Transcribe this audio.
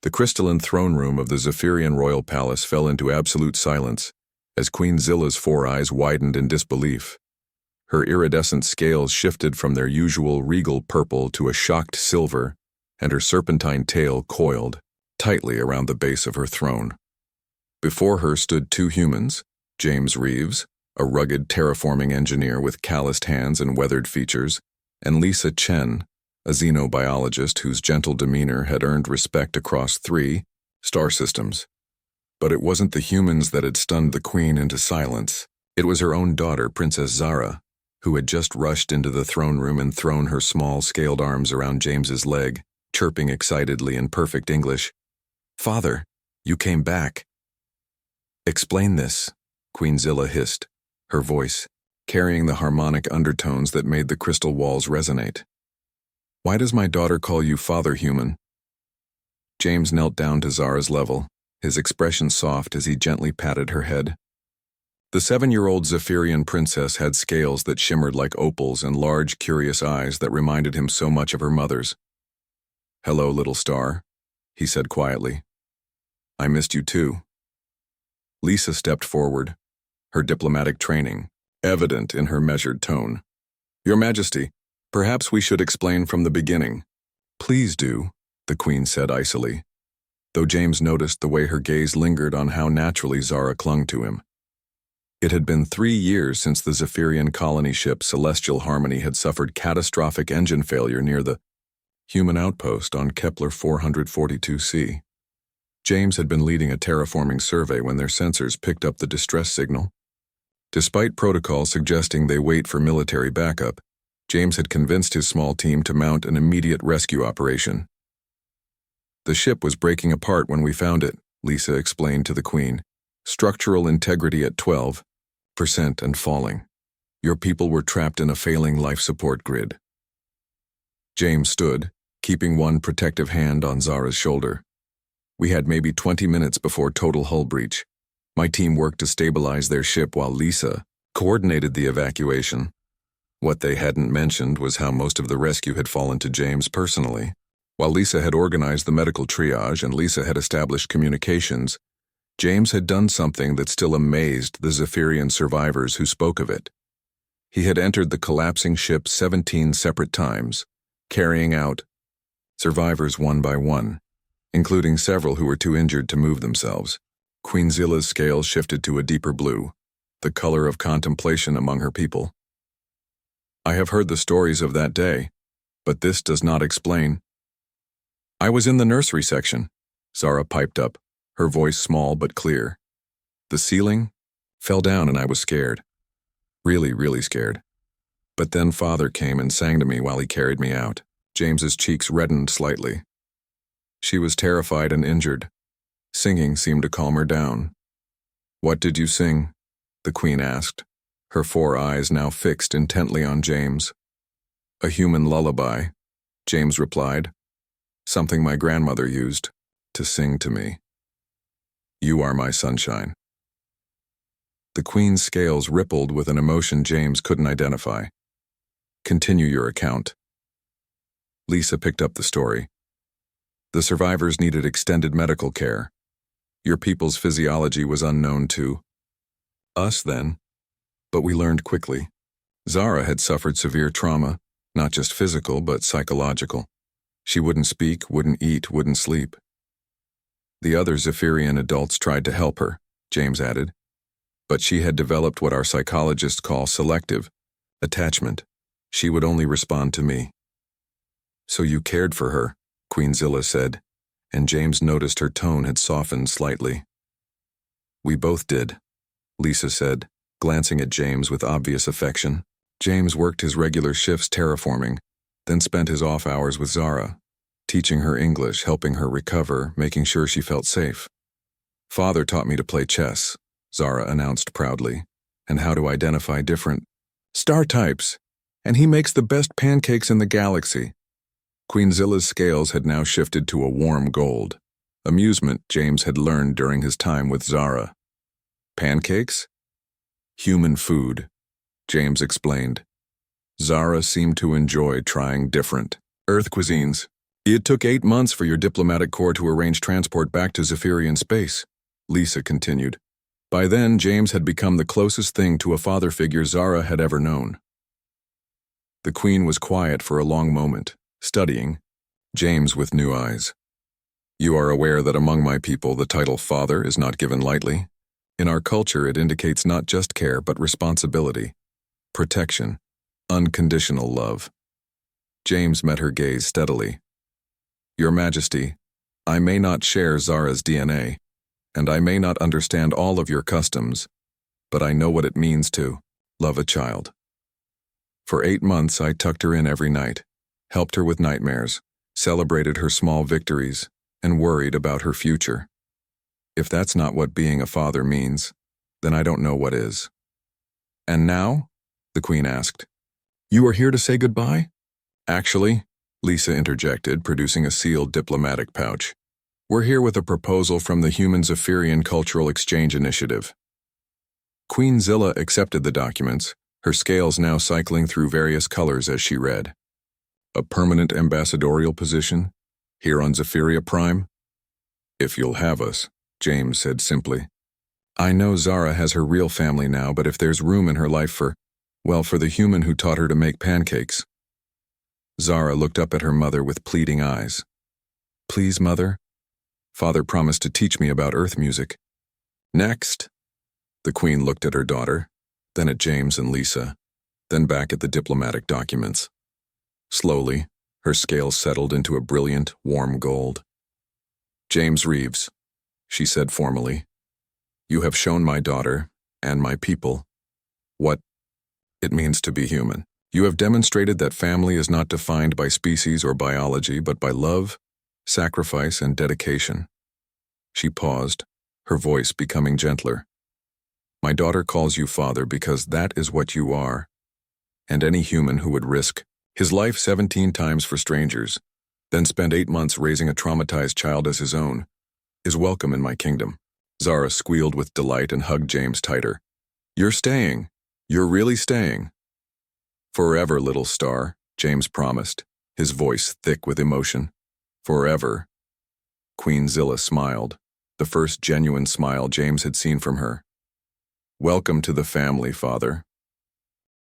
The crystalline throne room of the Zephyrian royal palace fell into absolute silence as Queen Zilla's four eyes widened in disbelief. Her iridescent scales shifted from their usual regal purple to a shocked silver, and her serpentine tail coiled tightly around the base of her throne. Before her stood two humans, James Reeves, a rugged terraforming engineer with calloused hands and weathered features, and Lisa Chen, a xenobiologist whose gentle demeanor had earned respect across 3 star systems. But it wasn't the humans that had stunned the queen into silence. It was her own daughter, Princess Zara, who had just rushed into the throne room and thrown her small, scaled arms around James's leg, chirping excitedly in perfect English, "Father, you came back." "Explain this," Queen Zilla hissed, her voice carrying the harmonic undertones that made the crystal walls resonate. "Why does my daughter call you father, human?" James knelt down to Zara's level, his expression soft as he gently patted her head. The 7-year-old Zephyrian princess had scales that shimmered like opals and large, curious eyes that reminded him so much of her mother's. "Hello, little star," he said quietly. "I missed you too." Lisa stepped forward, her diplomatic training evident in her measured tone. "Your Majesty, perhaps we should explain from the beginning." "Please do," the Queen said icily, though James noticed the way her gaze lingered on how naturally Zara clung to him. It had been 3 years since the Zephyrian colony ship Celestial Harmony had suffered catastrophic engine failure near the human outpost on Kepler 442c. James had been leading a terraforming survey when their sensors picked up the distress signal. Despite protocol suggesting they wait for military backup, James had convinced his small team to mount an immediate rescue operation. "The ship was breaking apart when we found it," Lisa explained to the Queen. "Structural integrity at 12% and falling. Your people were trapped in a failing life support grid." James stood, keeping one protective hand on Zara's shoulder. "We had maybe 20 minutes before total hull breach. My team worked to stabilize their ship while Lisa coordinated the evacuation. What they hadn't mentioned was how most of the rescue had fallen to James personally. While Lisa had organized the medical triage and Lisa had established communications, James had done something that still amazed the Zephyrian survivors who spoke of it. He had entered the collapsing ship 17 separate times, carrying out survivors one by one, including several who were too injured to move themselves. Queen Zilla's scales shifted to a deeper blue, the color of contemplation among her people. "I have heard the stories of that day, but this does not explain." "I was in the nursery section," Zara piped up, her voice small but clear. "The ceiling fell down and I was scared. Really, really scared. But then Father came and sang to me while he carried me out." James's cheeks reddened slightly. She was terrified and injured. Singing seemed to calm her down. "What did you sing?" the Queen asked, her 4 eyes now fixed intently on James. "A human lullaby," James replied. "Something my grandmother used to sing to me. You are my sunshine." The Queen's scales rippled with an emotion James couldn't identify. "Continue your account." Lisa picked up the story. "The survivors needed extended medical care. Your people's physiology was unknown to us then, but we learned quickly. Zara had suffered severe trauma, not just physical but psychological. She wouldn't speak, wouldn't eat, wouldn't sleep. The other Zephyrian adults tried to help her," James added, "but she had developed what our psychologists call selective attachment. She would only respond to me." "So you cared for her," Queen Zilla said, and James noticed her tone had softened slightly. "We both did," Lisa said, glancing at James with obvious affection. James worked his regular shifts terraforming, then spent his off hours with Zara, teaching her English, helping her recover, making sure she felt safe. "Father taught me to play chess," Zara announced proudly, "and how to identify different star types, and he makes the best pancakes in the galaxy." Queen Zilla's scales had now shifted to a warm gold, amusement James had learned during his time with Zara. "Pancakes?" "Human food," James explained. Zara seemed to enjoy trying different Earth cuisines. It took 8 months for your diplomatic corps to arrange transport back to Zephyrian space, Lisa continued. By then, James had become the closest thing to a father figure Zara had ever known. The Queen was quiet for a long moment, studying James with new eyes. You are aware that among my people the title father is not given lightly. In our culture it indicates not just care but responsibility, protection, unconditional love. James met her gaze steadily. Your Majesty, I may not share Zara's DNA, and I may not understand all of your customs, but I know what it means to love a child. For 8 months I tucked her in every night, helped her with nightmares, celebrated her small victories, and worried about her future. If that's not what being a father means, then I don't know what is. And now? The Queen asked. You are here to say goodbye? Actually, Lisa interjected, producing a sealed diplomatic pouch. We're here with a proposal from the Human Zephyrian Cultural Exchange Initiative. Queen Zilla accepted the documents, her scales now cycling through various colors as she read. A permanent ambassadorial position? Here on Zephyria Prime? If you'll have us, James said simply. I know Zara has her real family now, but if there's room in her life for the human who taught her to make pancakes. Zara looked up at her mother with pleading eyes. Please, Mother? Father promised to teach me about earth music. Next. The Queen looked at her daughter, then at James and Lisa, then back at the diplomatic documents. Slowly, her scales settled into a brilliant, warm gold. James Reeves, she said formally, you have shown my daughter, and my people, what it means to be human. You have demonstrated that family is not defined by species or biology, but by love, sacrifice, and dedication. She paused, her voice becoming gentler. My daughter calls you father because that is what you are, and any human who would risk his life 17 times for strangers, then spend 8 months raising a traumatized child as his own, is welcome in my kingdom. Zara squealed with delight and hugged James tighter. You're staying. You're really staying. Forever, little star, James promised, his voice thick with emotion. Forever. Queen Zilla smiled, the first genuine smile James had seen from her. Welcome to the family, Father.